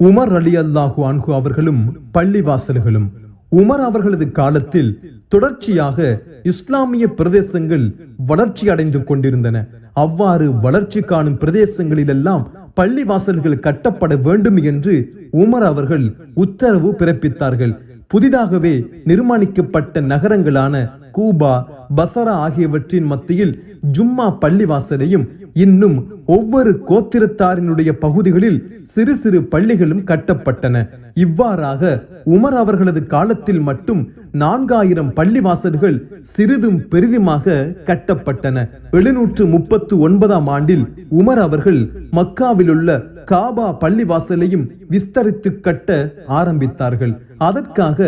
Umar ரலியல்லாஹு அன்ஹு அவர்களும் பள்ளிவாசல்களும். உமர் அவர்களது காலத்தில் தொடர்ச்சியாக இஸ்லாமிய பிரதேசங்கள் வளர்ச்சி அடைந்து கொண்டிருந்தன. அவ்வாறு வளர்ச்சி காணும் பிரதேசங்களிலெல்லாம் பள்ளிவாசல்கள் கட்டப்பட வேண்டும் என்று உமர் அவர்கள் உத்தரவு பிறப்பித்தார்கள். புதிதாகவே நிர்மாணிக்கப்பட்ட நகரங்களான கூபா, பசரா ஆகியவற்றின் மத்தியில் ஜும்மா பள்ளிவாசலையும் இன்னும் ஒவ்வொரு கோத்திரத்தாரினுடைய பகுதிகளில் சிறு சிறு பள்ளிகளும் கட்டப்பட்டன. இவ்வாறாக உமர் அவர்களது காலத்தில் மட்டும் 4000 பள்ளிவாசல்கள் சிறிதும் பெரிதுமாக கட்டப்பட்டன. 739ஆம் ஆண்டில் உமர் அவர்கள் மக்காவில் உள்ள காபா பள்ளிவாசலையும் விஸ்தரித்து கட்ட ஆரம்பித்தார்கள். அதற்காக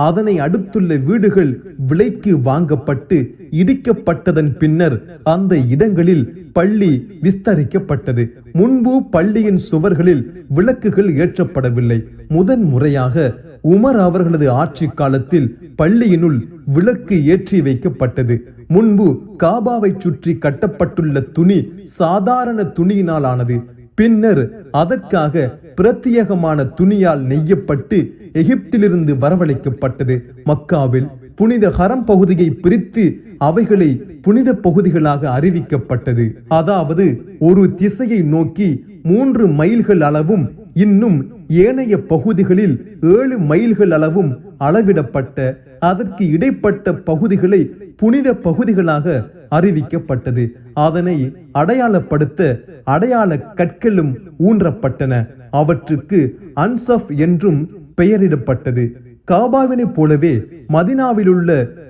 அதனை அடுத்துள்ள வீடுகள் விலைக்கு வாங்கப்பட்டு இடிக்கப்பட்டதன் பின்னர் அந்த இடங்களில் பள்ளி விஸ்தரிக்கப்பட்டது. முன்பு பள்ளியின் சுவர்களில் விளக்குகள் ஏற்றப்படவில்லை. முதன் முறையாக உமர் அவர்களது ஆட்சி காலத்தில் பள்ளியினுள் விளக்கு ஏற்றி வைக்கப்பட்டது. முன்பு காபாவை சுற்றி கட்டப்பட்டுள்ள துணி சாதாரண துணியினால் ஆனது. பின்னர் அதற்காக பிரத்யேகமான துணியால் நெய்யப்பட்டு எகிப்திலிருந்து வரவழைக்கப்பட்டது. மக்காவில் புனித ஹரம் பகுதியை பிரித்து அவைகளை புனித பகுதிகளாக அறிவிக்கப்பட்டது. அதாவது ஒரு திசையை நோக்கி 3 மைல்கள் அளவும் இன்னும் ஏனைய பகுதிகளில் 7 மைல்கள் அளவும் அளவிடப்பட்ட அதற்கு இடைப்பட்ட பகுதிகளை புனித பகுதிகளாக அறிவிக்கப்பட்டது. அதனை அடையாளப்படுத்த அடையாள கற்களும் ஊன்றப்பட்டன. அவற்றுக்கு அன்சப் என்றும் பெயரிடப்பட்டது. காபாவினை போலவே மதினாவில் உள்ள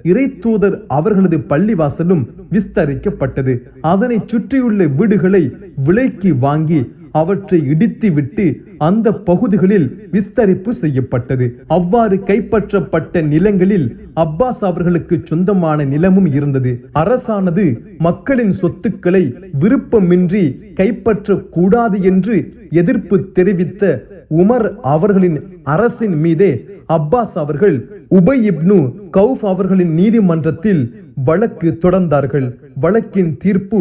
இறை தூதர் அவர்களது பள்ளிவாசலும் விஸ்தரிக்கப்பட்டது. அதனை சுற்றியுள்ள வீடுகளை விலைக்கு வாங்கி அவற்றை இடித்து விட்டு அந்த பகுதிகளில் விஸ்தரிப்பு செய்யப்பட்டது. அவ்வாறு கைப்பற்றப்பட்ட நிலங்களில் அப்பாஸ் அவர்களுக்கு சொந்தமான நிலமும் இருந்தது. அரசானது மக்களின் சொத்துக்களை விருப்பமின்றி கைப்பற்ற கூடாது என்று எதிர்ப்பு தெரிவித்த உமர் அவர்களின் அரசின் மீதே அப்பாஸ் அவர்கள் உபை இப்னு கௌஃப் அவர்களின் நீதிமன்றத்தில் வழக்கு தொடர்ந்தார்கள். வழக்கின் தீர்ப்பு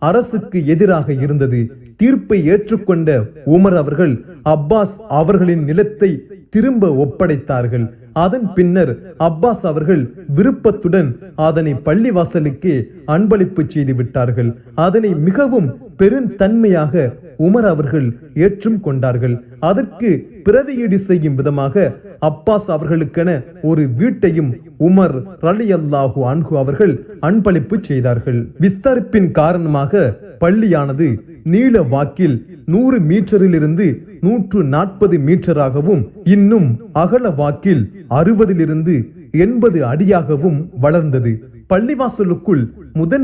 அரசுக்கு எதிராக இருந்தது. தீர்ப்பை ஏற்றுக்கொண்ட உமர் அவர்கள் அப்பாஸ் அவர்களின் நிலத்தை திரும்ப ஒப்படைத்தார்கள். அதன் பின்னர் அப்பாஸ் அவர்கள் விருப்பத்துடன் அதனை பள்ளிவாசலுக்கு அன்பளிப்பு செய்து விட்டார்கள். அதனை மிகவும் பெருந்தன்மையாக உமர் அவர்கள் ஏற்றும் கொண்டார்கள். அதற்கு பிரதியீடு செய்யும் விதமாக அப்பாஸ் அவர்களுக்கென ஒரு வீட்டையும் உமர் ரலியல்லாஹு அன்ஹு அவர்கள் அன்பளிப்பு செய்தார்கள். விஸ்தரிப்பின் காரணமாக பள்ளியானது நீள வாக்கில் 100 மீட்டரிலிருந்து 140 மீட்டராகவும் இன்னும் அகல வாக்கில் 60 to 80 அடியாகவும் வளர்ந்தது. பள்ளிவாசலுக்குள்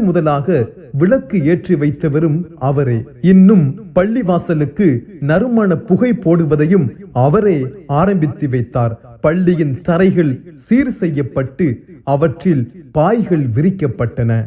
முதலாக விளக்கு ஏற்றி வைத்தவரும் அவரே. இன்னும் பள்ளிவாசலுக்கு நறுமண புகை போடுவதையும் அவரே ஆரம்பித்து வைத்தார். பள்ளியின் தரைகள் சீர் செய்யப்பட்டு அவற்றில் பாய்கள் விரிக்கப்பட்டன.